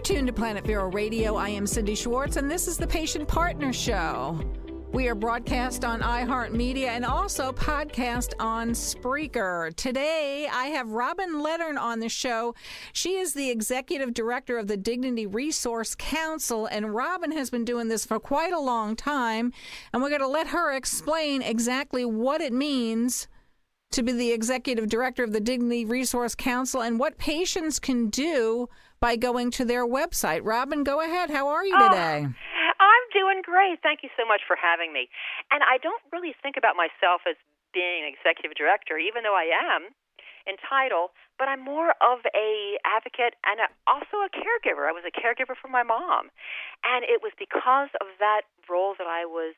tuned to Planet Vero Radio. I am Cindy Schwartz, and this is the Patient Partner Show. We are broadcast on iHeartMedia and also podcast on Spreaker. Today, I have Robin Lettern on the show. She is the executive director of the Dignity Resource Council, and Robin has been doing this for quite a long time, and we're going to let her explain exactly what it means to be the executive director of the Dignity Resource Council and what patients can do by going to their website. Robin, go ahead. How are you today? I'm doing great. Thank you so much for having me. And I don't really think about myself as being an executive director, even though I am in title, but I'm more of a advocate and also a caregiver. I was a caregiver for my mom, and it was because of that role that I was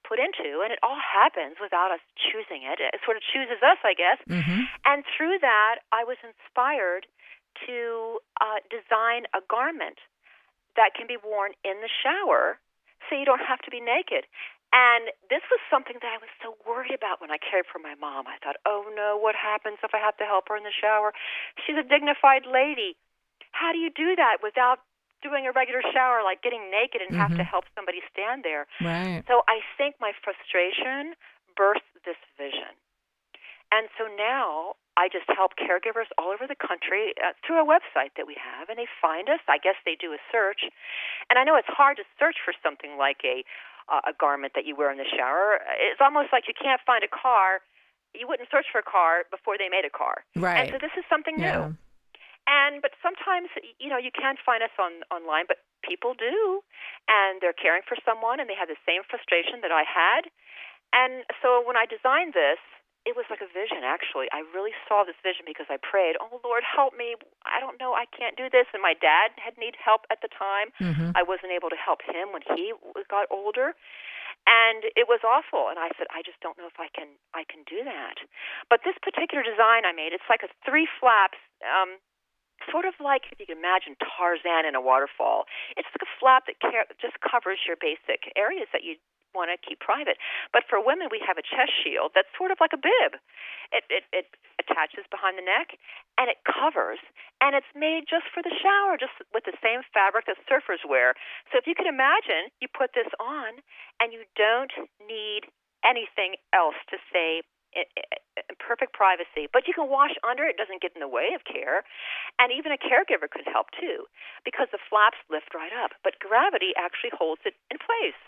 put into, and it all happens without us choosing it. It sort of chooses us, I guess. Mm-hmm. And through that, I was inspired to design a garment that can be worn in the shower so you don't have to be naked. And this was something that I was so worried about when I cared for my mom. I thought, oh no, what happens if I have to help her in the shower? She's a dignified lady. How do you do that without doing a regular shower, like getting naked and have to help somebody stand there? Right. So I think my frustration birthed this vision. And so now I just help caregivers all over the country through a website that we have, and they find us. I guess they do a search. And I know it's hard to search for something like a garment that you wear in the shower. It's almost like you can't find a car. You wouldn't search for a car before they made a car. Right. And so this is something new. But sometimes, you can't find us online, but people do, and they're caring for someone, and they have the same frustration that I had. And so when I designed this, it was like a vision, actually. I really saw this vision because I prayed, oh, Lord, help me. I don't know. I can't do this. And my dad had needed help at the time. Mm-hmm. I wasn't able to help him when he got older. And it was awful. And I said, I just don't know if I can do that. But this particular design I made, it's like a 3 flaps, sort of like if you can imagine Tarzan in a waterfall. It's like a flap that just covers your basic areas that you want to keep private. But for women, we have a chest shield that's sort of like a bib. It attaches behind the neck, and it covers, and it's made just for the shower, just with the same fabric that surfers wear. So if you can imagine, you put this on, and you don't need anything else to stay in perfect privacy. But you can wash under. It doesn't get in the way of care. And even a caregiver could help, too, because the flaps lift right up. But gravity actually holds it in place.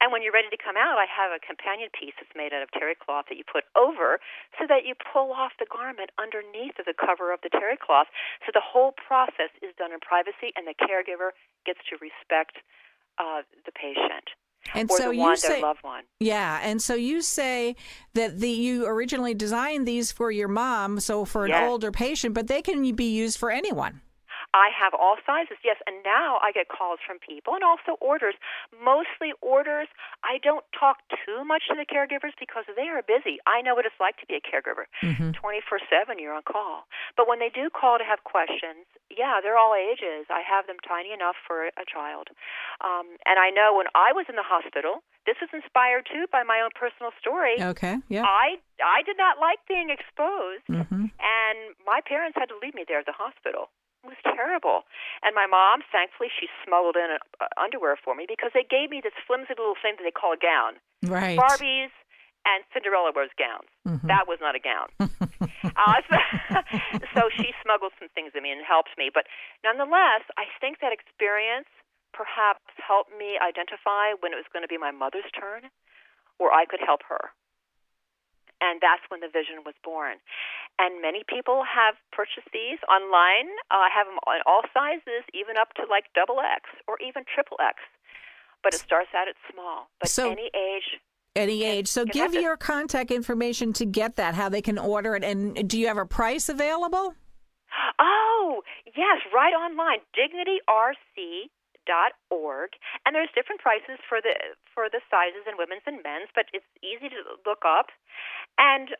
And when you're ready to come out, I have a companion piece that's made out of terry cloth that you put over so that you pull off the garment underneath of the cover of the terry cloth. So the whole process is done in privacy, and the caregiver gets to respect the patient. And or so their loved one. Yeah, and so you say that you originally designed these for your mom, so for an older patient, but they can be used for anyone. I have all sizes, yes, and now I get calls from people and also orders. Mostly orders. I don't talk too much to the caregivers because they are busy. I know what it's like to be a caregiver. 24/7, you're on call. But when they do call to have questions, they're all ages. I have them tiny enough for a child. And I know when I was in the hospital, this was inspired, too, by my own personal story. Okay, yeah. I did not like being exposed, and my parents had to leave me there at the hospital. It was terrible. And my mom, thankfully, she smuggled in underwear for me because they gave me this flimsy little thing that they call a gown. Right. Barbies and Cinderella wears gowns. That was not a gown. So she smuggled some things in me and helped me. But nonetheless, I think that experience perhaps helped me identify when it was going to be my mother's turn or I could help her. And that's when the vision was born. And many people have purchased these online. I have them in all sizes, even up to like XXX or even XXX. But it starts out at small. But so, any age. Any age. So give your contact information to get that, how they can order it. And do you have a price available? Oh, yes, right online. DignityRC.org, and there's different prices for the sizes in women's and men's, but it's easy to look up. And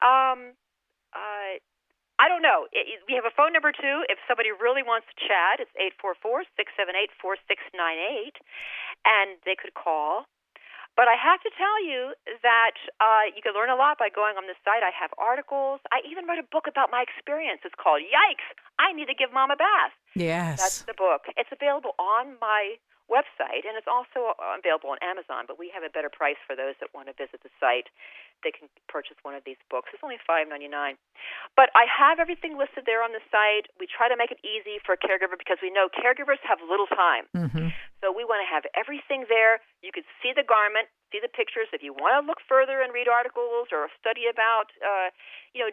I don't know. We have a phone number too. If somebody really wants to chat, it's 844-678-4698, and they could call. But I have to tell you that you can learn a lot by going on the site. I have articles. I even wrote a book about my experience. It's called Yikes, I Need to Give Mom a Bath. Yes. That's the book. It's available on my website, and it's also available on Amazon, but we have a better price for those that want to visit the site. They can purchase one of these books. It's only $5.99. But I have everything listed there on the site. We try to make it easy for a caregiver because we know caregivers have little time. Mm-hmm. So we want to have everything there. You can see the garment, see the pictures. If you want to look further and read articles or study about,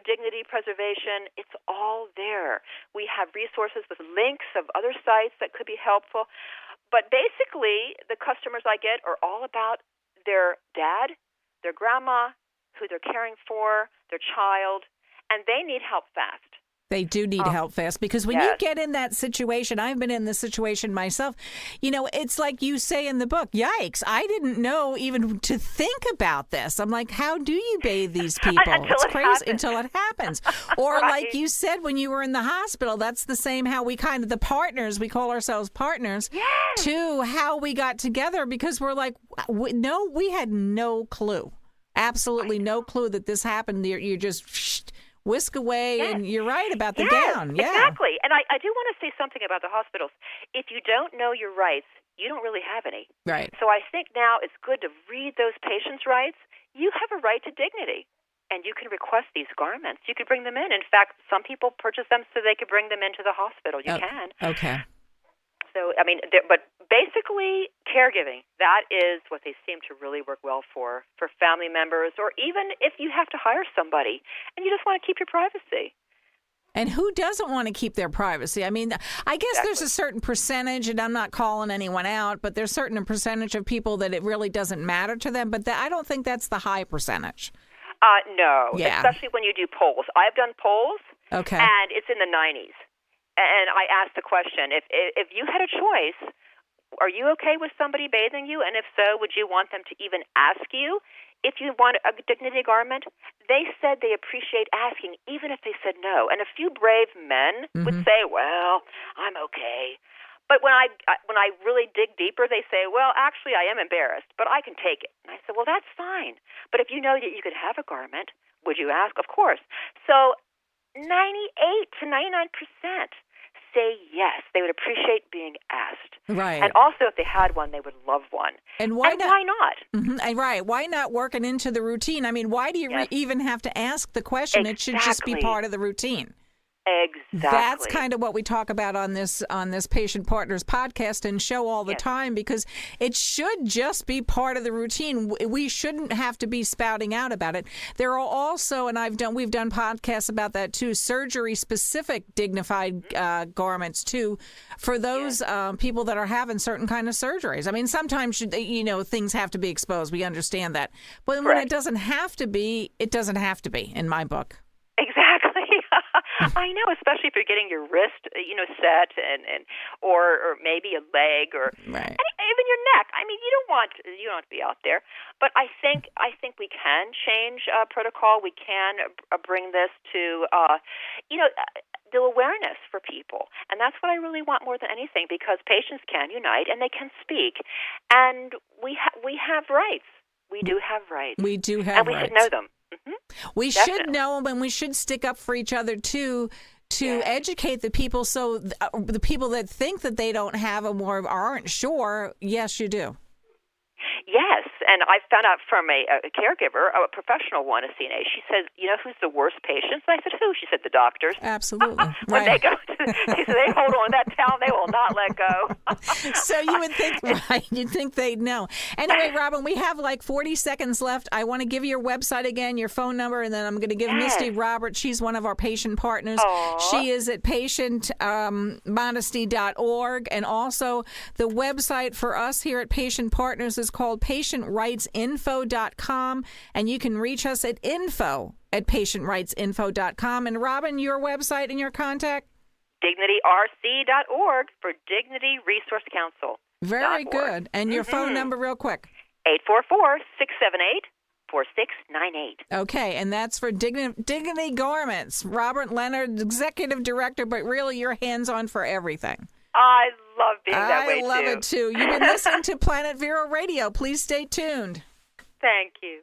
dignity preservation, it's all there. We have resources with links of other sites that could be helpful. But basically, the customers I get are all about their dad, their grandma, who they're caring for, their child, and they need help fast. They do need help fast because when you get in that situation, I've been in this situation myself, it's like you say in the book, yikes, I didn't know even to think about this. I'm like, how do you bathe these people? It's crazy until it happens. Or right. Like you said, when you were in the hospital, that's the same how we the partners, we call ourselves partners, to how we got together because we're like, no, we had no clue. Absolutely no clue that this happened. You're just whisk away, and you're right about the gown. Yeah, exactly. And I do want to say something about the hospitals. If you don't know your rights, you don't really have any. Right. So I think now it's good to read those patients' rights. You have a right to dignity, and you can request these garments. You could bring them in. In fact, some people purchase them so they could bring them into the hospital. You can. Okay. So, but basically, caregiving, that is what they seem to really work well for family members, or even if you have to hire somebody and you just want to keep your privacy. And who doesn't want to keep their privacy? I mean, I guess there's a certain percentage, and I'm not calling anyone out, but there's a certain percentage of people that it really doesn't matter to them, but I don't think that's the high percentage. No, especially when you do polls. I've done polls, and it's in the 90s. And I asked the question, if you had a choice, are you okay with somebody bathing you? And if so, would you want them to even ask you if you want a dignity garment? They said they appreciate asking, even if they said no. And a few brave men would say, well, I'm okay. But when I really dig deeper, they say, well, actually, I am embarrassed, but I can take it. And I said, well, that's fine. But if you know that you could have a garment, would you ask? Of course. So 98 to 99% say yes. They would appreciate being asked. Right. And also, if they had one, they would love one. And why not? Why not? Mm-hmm. Right. Why not work it into the routine? I mean, why do you even have to ask the question? It should just be part of the routine. Exactly. That's kind of what we talk about on this Patient Partners podcast and show all the time, because it should just be part of the routine. We shouldn't have to be spouting out about it. There are also, and we've done podcasts about that too, surgery specific dignified garments too, for those people that are having certain kind of surgeries. I mean, sometimes things have to be exposed. We understand that, but when it doesn't have to be, it doesn't have to be. In my book. Exactly. I know, especially if you're getting your wrist, set, or maybe a leg, or even your neck. I mean, you don't want to be out there. But I think we can change protocol. We can bring this to the awareness for people, and that's what I really want more than anything, because patients can unite and they can speak, and we have rights. We do have rights. We do have rights, and we should know them. Mm-hmm. We should know them, and we should stick up for each other too, to educate the people, so the people that think that they don't have them or aren't sure, yes, you do. Yes, and I found out from a caregiver, a professional one, a CNA. She said, who's the worst patients? And I said, who? She said, the doctors. Absolutely. When they go she said, they hold on to that towel, they will not let go. So you would think, you'd think they'd know. Anyway, Robin, we have like 40 seconds left. I want to give your website again, your phone number, and then I'm going to give Misty Roberts. She's one of our patient partners. Aww. She is at patientmodesty.org, and also the website for us here at Patient Partners is called patientrightsinfo.com, and you can reach us at info@patientrightsinfo.com. And Robin, your website and your contact? DignityRC.org for Dignity Resource Council. Very good. And your phone number real quick? 844-678-4698. Okay, and that's for Dignity Garments. Robert Leonard, Executive Director, but really you're hands-on for everything. I love being that way, too. I love it, too. You've been listening to Planet Vero Radio. Please stay tuned. Thank you.